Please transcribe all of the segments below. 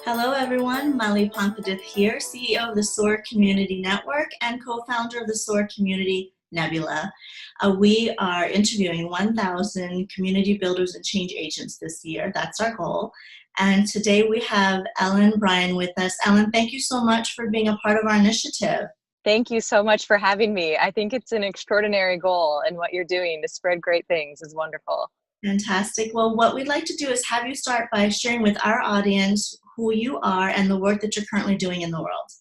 Hello, everyone. Mali Pankadith here, CEO of the SOAR Community Network and co-founder of the SOAR Community Nebula. We are interviewing 1,000 community builders and change agents this year. That's our goal. And today we have Bryan with us. Ellen, thank you so much for being a part of our initiative. Thank you so much for having me. I think it's an extraordinary goal, and what you're doing to spread great things is wonderful. Fantastic. Well, what we'd like to do is have you start by sharing with our audience who you are and the work that you're currently doing in the world.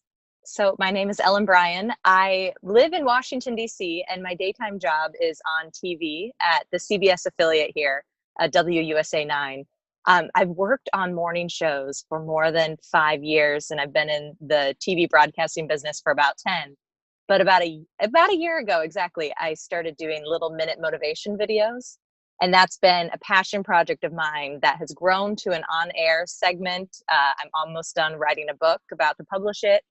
So my name is Bryan. I live in Washington, D.C., and my daytime job is on TV at the CBS affiliate here, WUSA 9. I've worked on morning shows for more than 5 years, and I've been in the TV broadcasting business for about 10. But about a year ago, exactly, I started doing little minute motivation videos. And that's been a passion project of mine that has grown to an on-air segment. I'm almost done writing a book, about to publish it,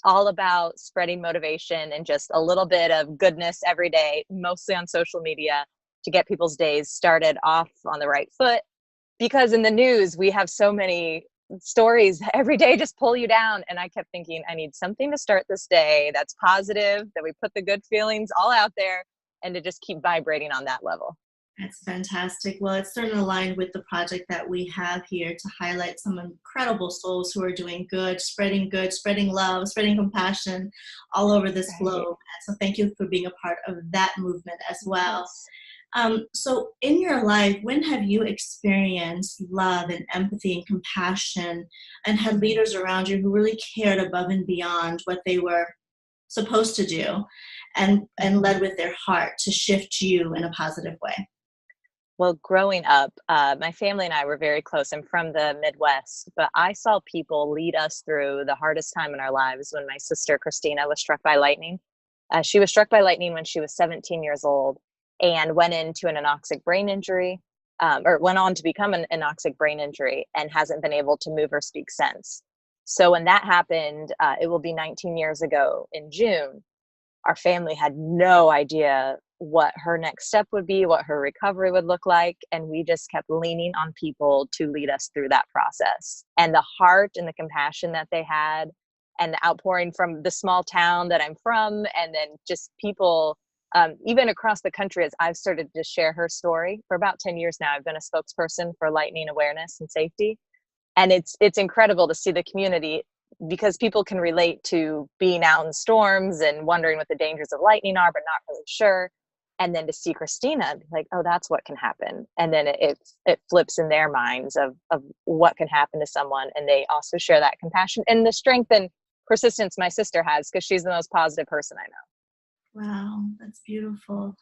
all about spreading motivation and just a little bit of goodness every day, mostly on social media, to get people's days started off on the right foot. Because in the news, we have so many stories every day just pull you down. And I kept thinking, I need something to start this day that's positive, that we put the good feelings all out there, and to just keep vibrating on that level. That's fantastic. Well, it's certainly aligned with the project that we have here to highlight some incredible souls who are doing good, spreading love, spreading compassion all over this globe. So thank you for being a part of that movement as well. So in your life, when have you experienced love and empathy and compassion and had leaders around you who really cared above and beyond what they were supposed to do and led with their heart to shift you in a positive way? Well, growing up, my family and I were very close. I'm from the Midwest, but I saw people lead us through the hardest time in our lives when my sister, Christina, was struck by lightning. She was struck by lightning when she was 17 years old and went into an anoxic brain injury, or went on to become an anoxic brain injury, and hasn't been able to move or speak since. So when that happened, it will be 19 years ago in June. Our family had no idea what her next step would be, what her recovery would look like. And we just kept leaning on people to lead us through that process. And the heart and the compassion that they had, and the outpouring from the small town that I'm from, and then just people, even across the country, as I've started to share her story. For about 10 years now, I've been a spokesperson for lightning awareness and safety. And it's incredible to see the community, because people can relate to being out in storms and wondering what the dangers of lightning are, but not really sure. And then to see Christina be like, oh, that's what can happen. And then it flips in their minds of what can happen to someone. And they also share that compassion and the strength and persistence my sister has, because she's the most positive person I know. Wow, that's beautiful.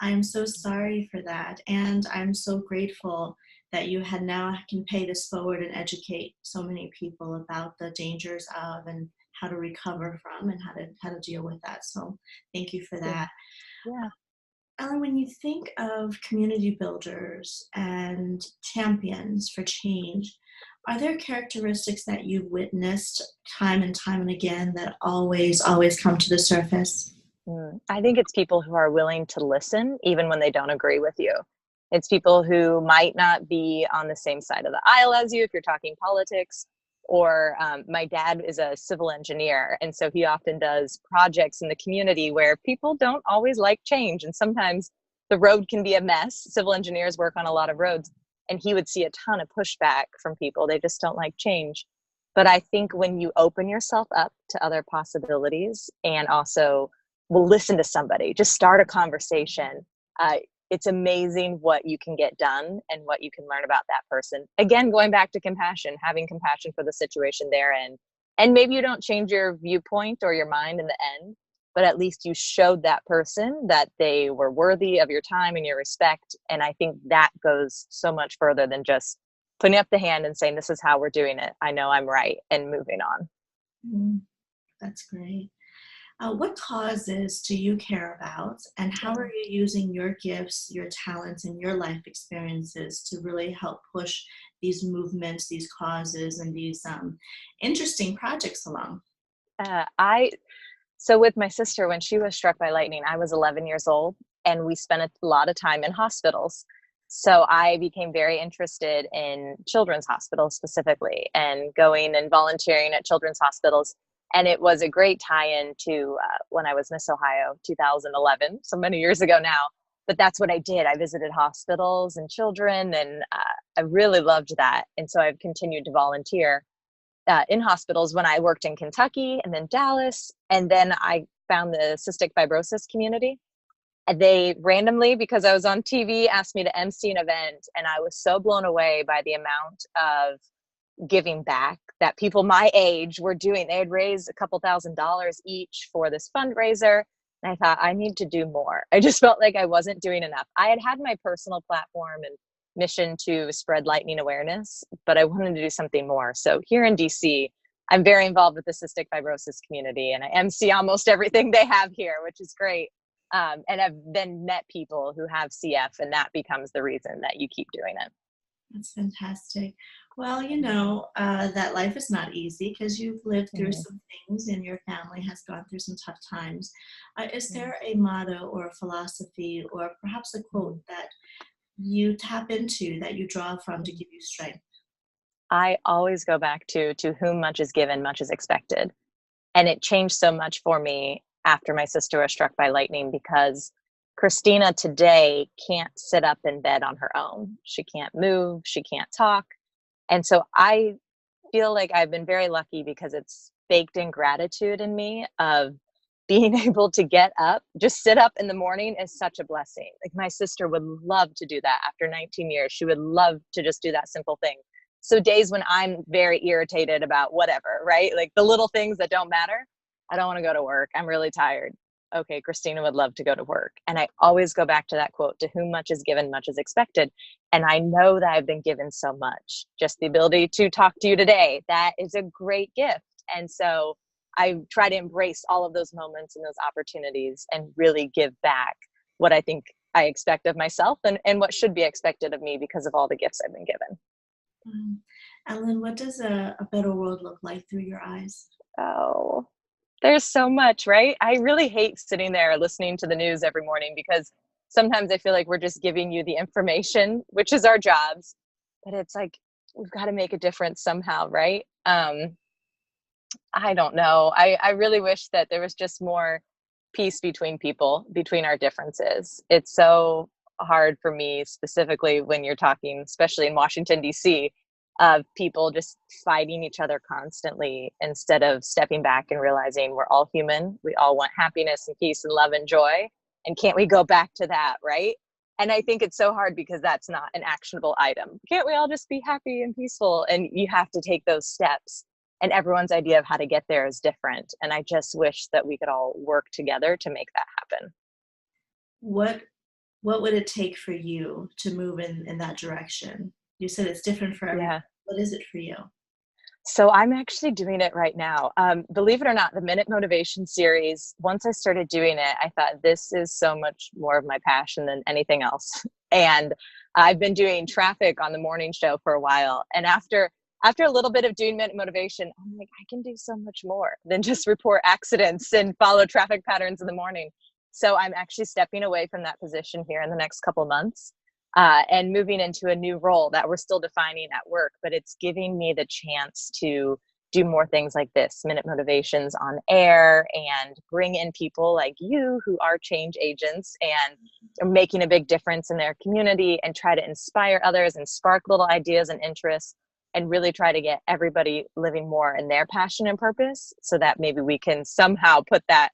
I'm so sorry for that. And I'm so grateful that you can pay this forward and educate so many people about the dangers of and how to recover from and how to deal with that. So thank you for that. Yeah. Ellen, when you think of community builders and champions for change, are there characteristics that you've witnessed time and time and again that always come to the surface? I think it's people who are willing to listen, even when they don't agree with you. It's people who might not be on the same side of the aisle as you if you're talking politics. Or my dad is a civil engineer, and so he often does projects in the community where people don't always like change. And sometimes the road can be a mess. Civil engineers work on a lot of roads, and he would see a ton of pushback from people. They just don't like change. But I think when you open yourself up to other possibilities and also will listen to somebody, just start a conversation, it's amazing what you can get done and what you can learn about that person. Again, going back to compassion, having compassion for the situation they're in. And maybe you don't change your viewpoint or your mind in the end, but at least you showed that person that they were worthy of your time and your respect. And I think that goes so much further than just putting up the hand and saying, this is how we're doing it. I know I'm right, and moving on. That's great. What causes do you care about, and how are you using your gifts, your talents, and your life experiences to really help push these movements, these causes, and these interesting projects along? So with my sister, when she was struck by lightning, I was 11 years old, and we spent a lot of time in hospitals. So I became very interested in children's hospitals specifically, and going and volunteering at children's hospitals. And it was a great tie-in to when I was Miss Ohio, 2011, so many years ago now. But that's what I did. I visited hospitals and children, and I really loved that. And so I've continued to volunteer in hospitals when I worked in Kentucky and then Dallas. And then I found the cystic fibrosis community. And they randomly, because I was on TV, asked me to MC an event. And I was so blown away by the amount of giving back that people my age were doing. They had raised a couple $1,000s each for this fundraiser. And I thought, I need to do more. I just felt like I wasn't doing enough. I had my personal platform and mission to spread lightning awareness, but I wanted to do something more. So here in DC, I'm very involved with the cystic fibrosis community, and I MC almost everything they have here, which is great. And I've then met people who have CF, and that becomes the reason that you keep doing it. That's fantastic. Well, you know, that life is not easy because you've lived through some things and your family has gone through some tough times. Is there a motto or a philosophy or perhaps a quote that you tap into, that you draw from to give you strength? I always go back to whom much is given, much is expected. And it changed so much for me after my sister was struck by lightning, because Christina today can't sit up in bed on her own. She can't move, she can't talk. And so I feel like I've been very lucky because it's baked in gratitude in me of being able to get up, just sit up in the morning is such a blessing. Like my sister would love to do that after 19 years. She would love to just do that simple thing. So days when I'm very irritated about whatever, right? Like the little things that don't matter. I don't want to go to work. I'm really tired. Okay, Christina would love to go to work. And I always go back to that quote, to whom much is given, much is expected. And I know that I've been given so much. Just the ability to talk to you today, that is a great gift. And so I try to embrace all of those moments and those opportunities and really give back what I think I expect of myself and what should be expected of me because of all the gifts I've been given. Ellen, what does a better world look like through your eyes? Oh, there's so much, right? I really hate sitting there listening to the news every morning because sometimes I feel like we're just giving you the information, which is our jobs, but it's like, we've got to make a difference somehow, right? I don't know. I really wish that there was just more peace between people, between our differences. It's so hard for me, specifically when you're talking, especially in Washington, D.C., of people just fighting each other constantly instead of stepping back and realizing we're all human. We all want happiness and peace and love and joy. And can't we go back to that, right? And I think it's so hard because that's not an actionable item. Can't we all just be happy and peaceful? And you have to take those steps. And everyone's idea of how to get there is different. And I just wish that we could all work together to make that happen. What would it take for you to move in that direction? You said it's different for everyone. Yeah. What is it for you? So I'm actually doing it right now. Believe it or not, the Minute Motivation series, once I started doing it, I thought this is so much more of my passion than anything else. And I've been doing traffic on the morning show for a while. And after a little bit of doing Minute Motivation, I'm like, I can do so much more than just report accidents and follow traffic patterns in the morning. So I'm actually stepping away from that position here in the next couple of months. And moving into a new role that we're still defining at work, but it's giving me the chance to do more things like this, Minute Motivations on air, and bring in people like you who are change agents and are making a big difference in their community, and try to inspire others and spark little ideas and interests, and really try to get everybody living more in their passion and purpose, so that maybe we can somehow put that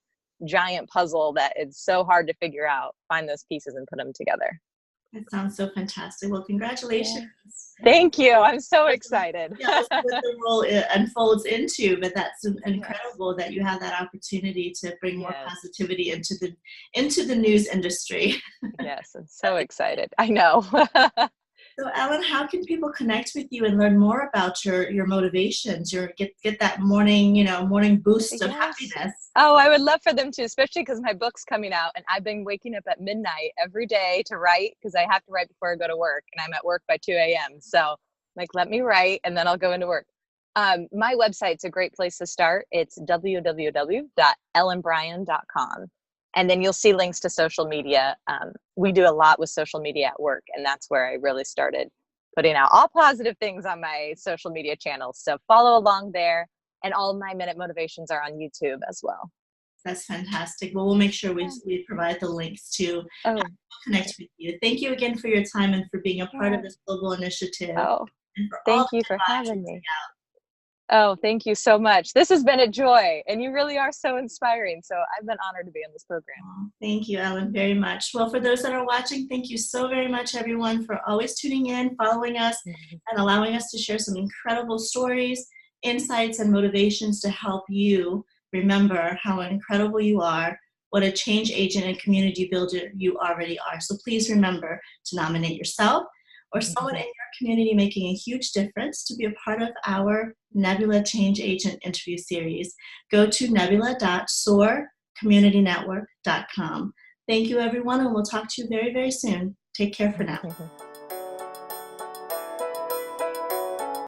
giant puzzle that is so hard to figure out, find those pieces and put them together. That sounds so fantastic. Well, congratulations. Yeah. Thank you. I'm so excited. Yeah, that's what the role unfolds into, but that's incredible that you have that opportunity to bring more positivity into the news industry. Yes, I'm so excited. I know. So, Ellen, how can people connect with you and learn more about your motivations, get that morning boost of happiness? Oh, I would love for them to, especially because my book's coming out, and I've been waking up at midnight every day to write, because I have to write before I go to work, and I'm at work by 2 a.m. So, let me write, and then I'll go into work. My website's a great place to start. It's www.ellenbryan.com. And then you'll see links to social media. We do a lot with social media at work, and that's where I really started putting out all positive things on my social media channels. So follow along there, and all of my Minute Motivations are on YouTube as well. That's fantastic. Well, we'll make sure we provide the links to connect with you. Thank you again for your time and for being a part of this global initiative. And for Thank you for having me. Oh, thank you so much. This has been a joy, and you really are so inspiring. So I've been honored to be on this program. Oh, thank you, Ellen, very much. Well, for those that are watching, thank you so very much, everyone, for always tuning in, following us, and allowing us to share some incredible stories, insights, and motivations to help you remember how incredible you are, what a change agent and community builder you already are. So please remember to nominate yourself or someone in your community making a huge difference to be a part of our Nebula Change Agent interview series. Go to nebula.soarcommunitynetwork.com. Thank you, everyone, and we'll talk to you very, very soon. Take care for now.